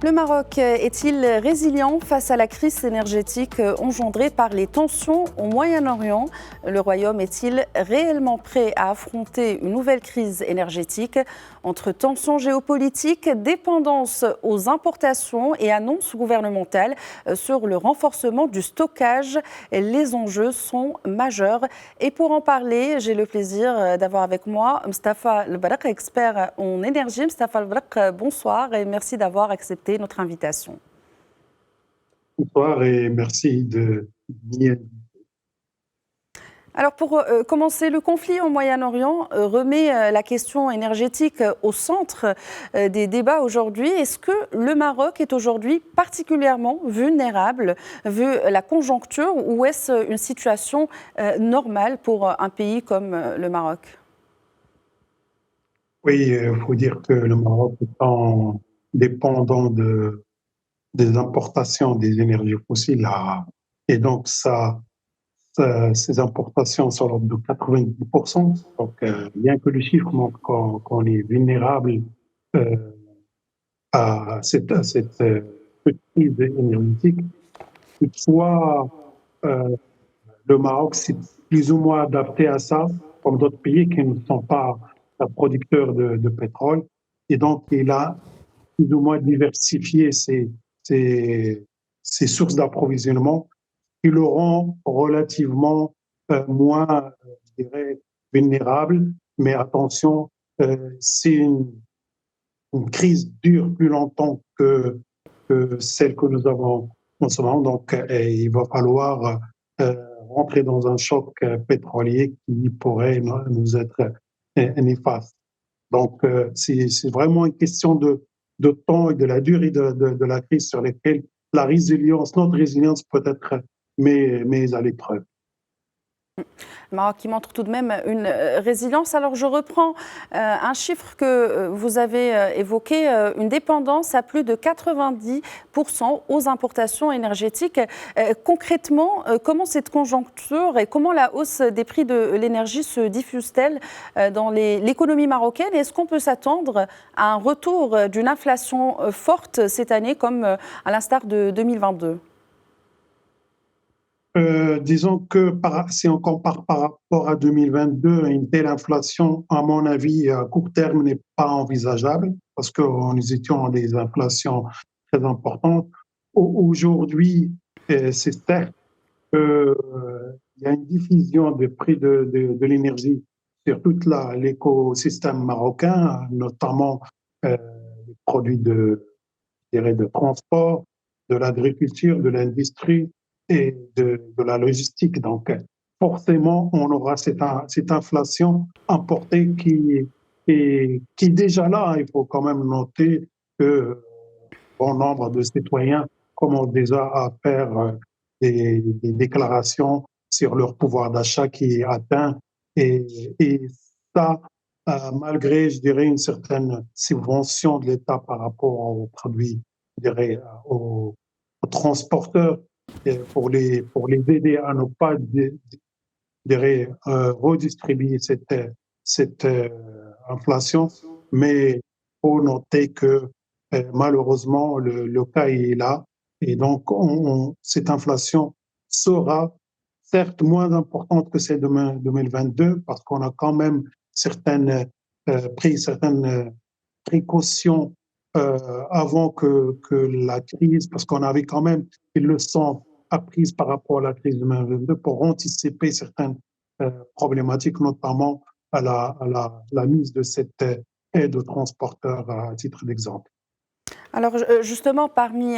Le Maroc est-il résilient face à la crise énergétique engendrée par les tensions au Moyen-Orient? Le Royaume est-il réellement prêt à affronter une nouvelle crise énergétique? Entre tensions géopolitiques, dépendance aux importations et annonces gouvernementales sur le renforcement du stockage, les enjeux sont majeurs. Et pour en parler, j'ai le plaisir d'avoir avec moi Mustapha Lbrak, expert en énergie. Mustapha Lbrak, bonsoir et merci d'avoir accepté notre invitation. Bonsoir et merci de m'y inviter. Alors pour commencer, le conflit au Moyen-Orient remet la question énergétique au centre des débats aujourd'hui. Est-ce que le Maroc est aujourd'hui particulièrement vulnérable vu la conjoncture ou est-ce une situation normale pour un pays comme le Maroc? Oui, il faut dire que le Maroc étant dépendant des importations des énergies fossiles, et donc ces importations sont de l'ordre de 90%. Donc, bien que le chiffre montre qu'on est vulnérable euh, à cette crise énergétique, toutefois, euh, le Maroc s'est plus ou moins adapté à ça, comme d'autres pays qui ne sont pas producteurs de pétrole. Et donc, il a plus ou moins diversifié ses, ses sources d'approvisionnement qui le rend relativement moins, je dirais, vulnérable. Mais attention, si une crise dure plus longtemps que celle que nous avons en ce moment. Donc, il va falloir rentrer dans un choc pétrolier qui pourrait nous être néfaste. Donc, c'est vraiment une question de temps et de la durée de la crise sur laquelle la résilience, notre résilience peut être mise à l'épreuve. Le Maroc qui montre tout de même une résilience. Alors je reprends un chiffre que vous avez évoqué, une dépendance à plus de 90% aux importations énergétiques. Concrètement, comment cette conjoncture et comment la hausse des prix de l'énergie se diffuse-t-elle dans l'économie marocaine? Est-ce qu'on peut s'attendre à un retour d'une inflation forte cette année comme à l'instar de 2022? Disons que si on compare par rapport à 2022, une telle inflation, à mon avis, à court terme, n'est pas envisageable parce que nous étions à des inflations très importantes. Aujourd'hui, c'est certes qu'il y a une diffusion des prix de l'énergie sur tout l'écosystème marocain, notamment les produits je dirais, de transport, de l'agriculture, de l'industrie et de la logistique. Donc, forcément, on aura cette inflation importée qui est déjà là. Il faut quand même noter que bon nombre de citoyens commencent déjà à faire des déclarations sur leur pouvoir d'achat qui est atteint. Et, et ça, malgré, je dirais, une certaine subvention de l'État par rapport aux produits, je dirais, aux transporteurs, pour les aider à ne pas, je dirais, redistribuer cette inflation. Mais il faut noter que malheureusement, le cas est là. Et donc, cette inflation sera certes moins importante que celle de 2022 parce qu'on a quand même pris certaines précautions avant que la crise, parce qu'on avait quand même une leçon apprise par rapport à la crise de 2022 pour anticiper certaines problématiques, notamment à la mise de cette aide aux transporteurs à titre d'exemple. Alors justement, parmi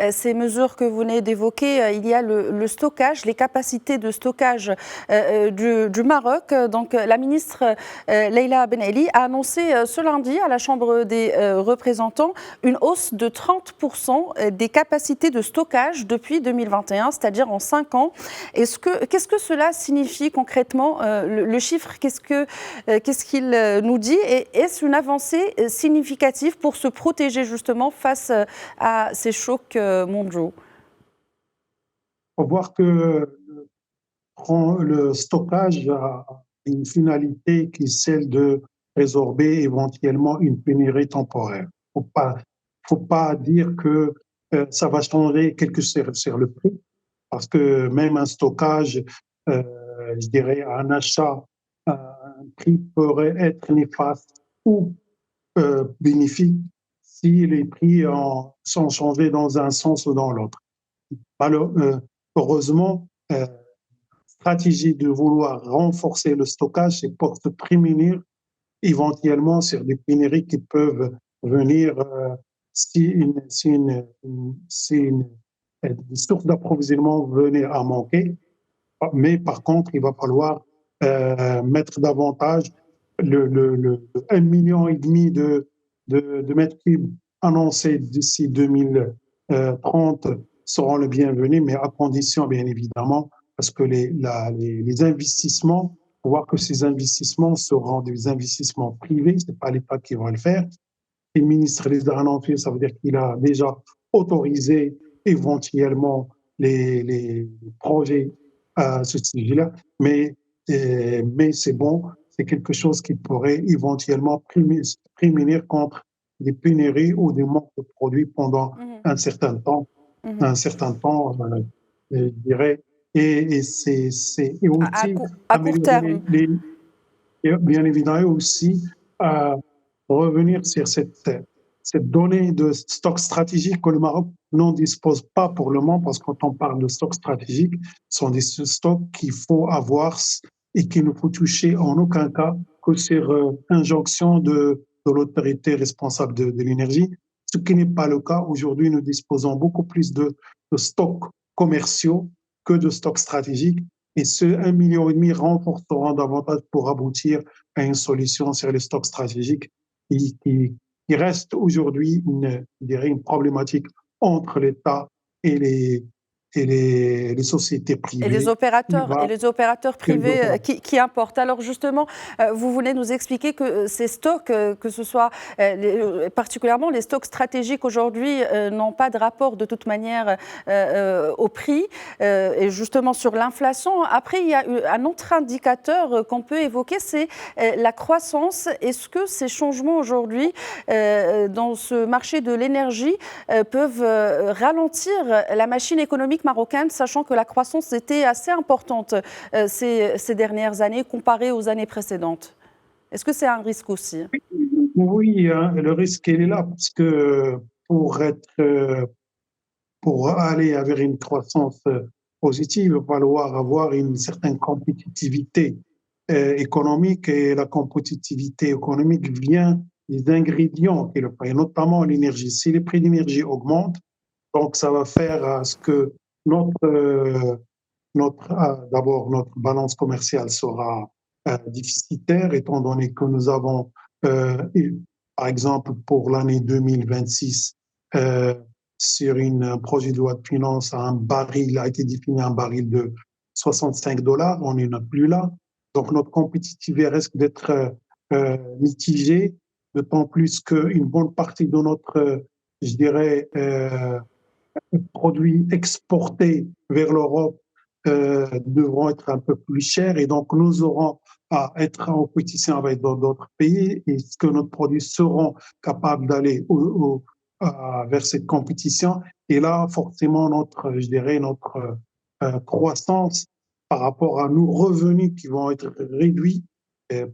ces mesures que vous venez d'évoquer, il y a le stockage, les capacités de stockage du Maroc. Donc la ministre Leïla Ben Ali a annoncé ce lundi à la Chambre des représentants une hausse de 30% des capacités de stockage depuis 2021, c'est-à-dire en 5 ans. Qu'est-ce que cela signifie concrètement, le chiffre, qu'est-ce qu'il nous dit? Et est-ce une avancée significative pour se protéger justement face à ces chocs mondiaux? Il faut voir que le stockage a une finalité qui est celle de résorber éventuellement une pénurie temporaire. Faut pas, faut pas dire que ça va changer quelque chose sur le prix, parce que même un stockage, euh, je dirais un achat, un prix pourrait être néfaste ou bénéfique si les prix sont changés dans un sens ou dans l'autre. Heureusement, stratégie de vouloir renforcer le stockage, c'est pour se prémunir éventuellement sur des pénuries qui peuvent venir si une source d'approvisionnement venait à manquer. Mais par contre, il va falloir mettre davantage le 1,5 million de mètres cubes annoncés d'ici 2030 seront les bienvenus, mais à condition, bien évidemment, parce que les investissements, il faut voir que ces investissements seront des investissements privés, ce n'est pas l'État qui va le faire. Et le ministre les a annoncés, ça veut dire qu'il a déjà autorisé éventuellement les projets à ce sujet-là, mais c'est bon, c'est quelque chose qui pourrait éventuellement prémunir contre des pénuries ou des manques de produits pendant un certain temps, je dirais, et aussi À court améliorer terme. et bien évidemment aussi revenir sur cette donnée de stock stratégique que le Maroc n'en dispose pas pour le moment, parce que quand on parle de stock stratégique, ce sont des stocks qu'il faut avoir et qu'il ne faut toucher en aucun cas que sur injonction de l'autorité responsable de l'énergie, ce qui n'est pas le cas. Aujourd'hui, nous disposons beaucoup plus de stocks commerciaux que de stocks stratégiques. Et ce 1,5 million renforceront davantage pour aboutir à une solution sur les stocks stratégiques qui reste aujourd'hui une problématique entre l'État et les sociétés privées. Et les opérateurs privés qui importent. Alors justement, vous venez nous expliquer que ces stocks, que ce soit particulièrement les stocks stratégiques aujourd'hui, n'ont pas de rapport de toute manière au prix et justement sur l'inflation. Après, il y a un autre indicateur qu'on peut évoquer, c'est la croissance. Est-ce que ces changements aujourd'hui dans ce marché de l'énergie peuvent ralentir la machine économique marocaine, sachant que la croissance était assez importante ces dernières années comparée aux années précédentes? Est-ce que c'est un risque aussi? Oui, hein, le risque il est là parce que pour aller vers une croissance positive, il va falloir avoir une certaine compétitivité économique, et la compétitivité économique vient des ingrédients qui le font, notamment l'énergie. Si les prix de l'énergie augmentent, donc ça va faire à ce que d'abord notre balance commerciale sera déficitaire, étant donné que nous avons, par exemple, pour l'année 2026, sur un projet de loi de finances, un baril a été défini, un baril de $65, on n'en a plus là. Donc notre compétitivité risque d'être mitigée, d'autant plus qu'une bonne partie de notre, je dirais, produits exportés vers l'Europe devront être un peu plus chers, et donc nous aurons à être en compétition avec d'autres pays. Est-ce que nos produits seront capables d'aller vers cette compétition? Et là, forcément, je dirais, notre croissance par rapport à nos revenus qui vont être réduits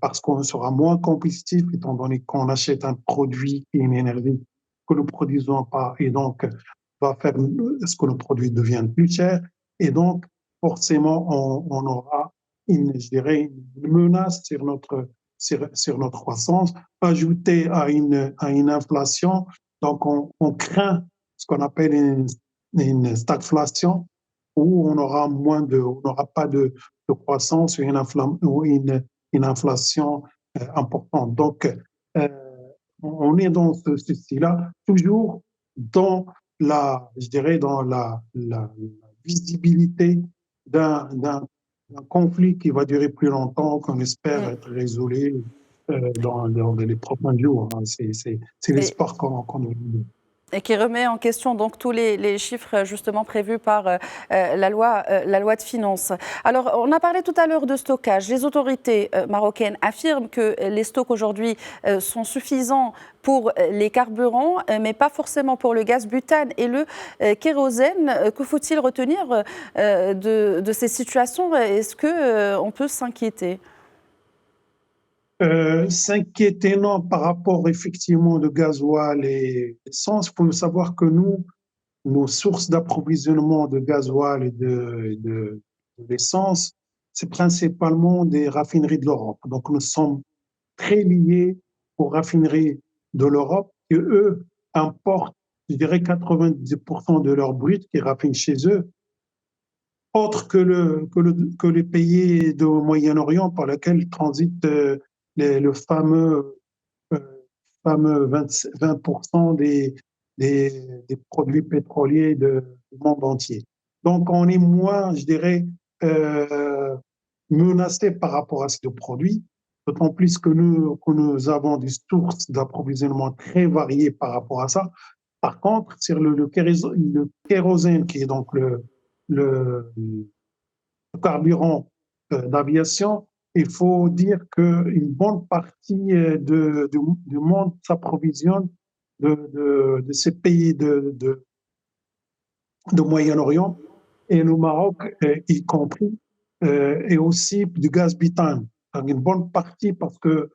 parce qu'on sera moins compétitif, étant donné qu'on achète un produit et une énergie que nous ne produisons pas, et donc va faire ce que le produit devienne plus cher, et donc forcément on aura je dirais, une menace sur notre croissance, ajoutée à une inflation. Donc on craint ce qu'on appelle une stagflation, où on n'aura pas de croissance ou une inflation importante. Donc on est dans ce souci-là, toujours dans je dirais, dans la visibilité d'un conflit qui va durer plus longtemps, qu'on espère être résolu dans les prochains jours. C'est l'espoir qu'on a. Et qui remet en question donc tous les chiffres justement prévus par la loi de finances. Alors, on a parlé tout à l'heure de stockage. Les autorités marocaines affirment que les stocks aujourd'hui sont suffisants pour les carburants, mais pas forcément pour le gaz butane et le kérosène. Que faut-il retenir de ces situations? Est-ce qu'on peut s'inquiéter? S'inquiéter, non, par rapport effectivement de gasoil et essence, il faut savoir que nous, nos sources d'approvisionnement de gasoil de l'essence, c'est principalement des raffineries de l'Europe. Donc nous sommes très liés aux raffineries de l'Europe qui, eux, importent, je dirais, 90% de leur brut qui raffinent chez eux, autre que les pays du Moyen-Orient par lesquels transitent le euh, fameux 20% des produits pétroliers du monde entier. Donc, on est moins, je dirais, euh, menacé par rapport à ces produits, d'autant plus que nous avons des sources d'approvisionnement très variées par rapport à ça. Par contre, sur le kérosène, qui est donc le carburant d'aviation, il faut dire qu'une bonne partie du monde s'approvisionne de ces pays de Moyen-Orient et le Maroc y compris, et aussi du gaz butane. Une bonne partie parce que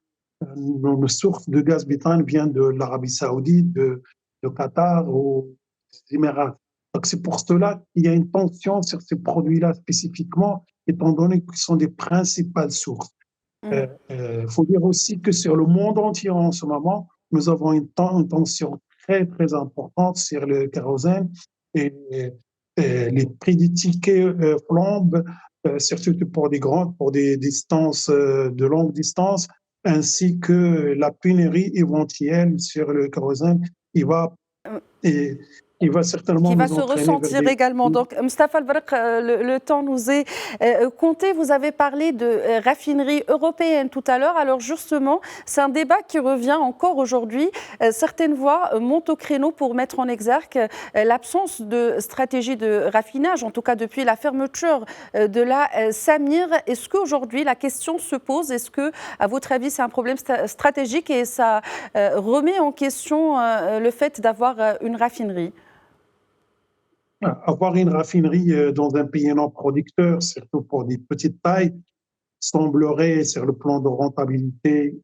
nos sources de gaz butane viennent de l'Arabie Saoudite, de Qatar ou des Émirats. Donc c'est pour cela qu'il y a une tension sur ces produits-là spécifiquement, étant donné qu'ils sont des principales sources. Il faut dire aussi que sur le monde entier en ce moment, nous avons une tension très, très importante sur le kérosène et, les prix des tickets flambent, surtout pour des distances de longue distance, ainsi que la pénurie éventuelle sur le kérosène. Il va, et, il va certainement Qui va nous se entraîner vers ressentir également. Donc, Mustapha Al-Brek, le temps nous est compté. Vous avez parlé de raffinerie européenne tout à l'heure. Alors justement, c'est un débat qui revient encore aujourd'hui. Certaines voix montent au créneau pour mettre en exergue l'absence de stratégie de raffinage, en tout cas depuis la fermeture de la Samir. Est-ce qu'aujourd'hui, la question se pose? Est-ce que, à votre avis, c'est un problème stratégique et ça remet en question le fait d'avoir une raffinerie? Avoir une raffinerie dans un pays non producteur, surtout pour des petites tailles, semblerait, sur le plan de rentabilité,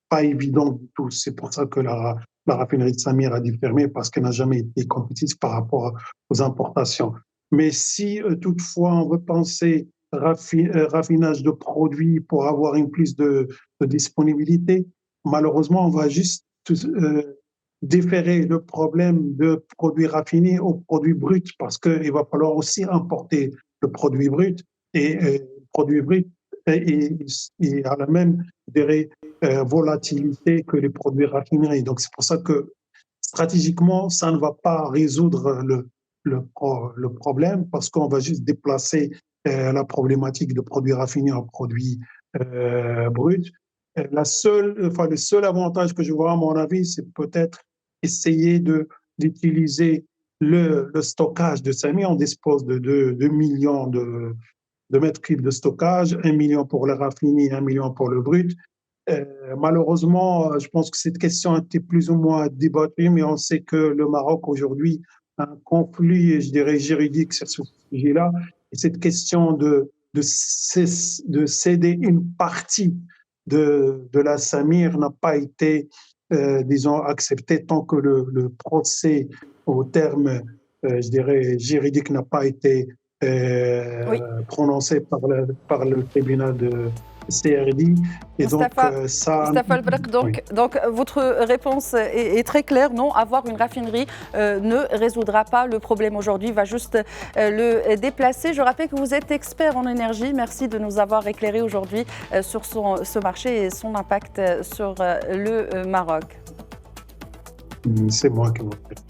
pas évident du tout. C'est pour ça que la raffinerie de Samir a dû fermer, parce qu'elle n'a jamais été compétitive par rapport aux importations. Mais si toutefois on veut penser raffinage de produits pour avoir une plus de disponibilité, malheureusement, on va juste déférer le problème de produits raffinés aux produits bruts, parce qu'il va falloir aussi importer le produit brut, et le produit brut et à la même, je dirais, volatilité que les produits raffinés. Donc c'est pour ça que stratégiquement, ça ne va pas résoudre le problème, parce qu'on va juste déplacer la problématique de produits raffinés en produits bruts. Le seul avantage que je vois, à mon avis, c'est peut-être essayer d'utiliser le stockage de Samy. On dispose de 2 millions de mètres cubes de stockage, 1 million pour le raffiné, 1 million pour le brut. Malheureusement, je pense que cette question a été plus ou moins débattue, mais on sait que le Maroc aujourd'hui a un conflit, je dirais, juridique sur ce sujet-là. Et cette question de céder une partie de la Samir n'a pas été, disons, acceptée tant que le procès au terme, je dirais, juridique n'a pas été Oui. prononcé par le tribunal de CRD. Et Mustapha, donc, ça. Mustapha Al-Brek, Oui. donc votre réponse est très claire. Non, avoir une raffinerie ne résoudra pas le problème aujourd'hui, va juste le déplacer. Je rappelle que vous êtes expert en énergie. Merci de nous avoir éclairé aujourd'hui sur ce marché et son impact sur le Maroc. C'est moi qui vous remercie.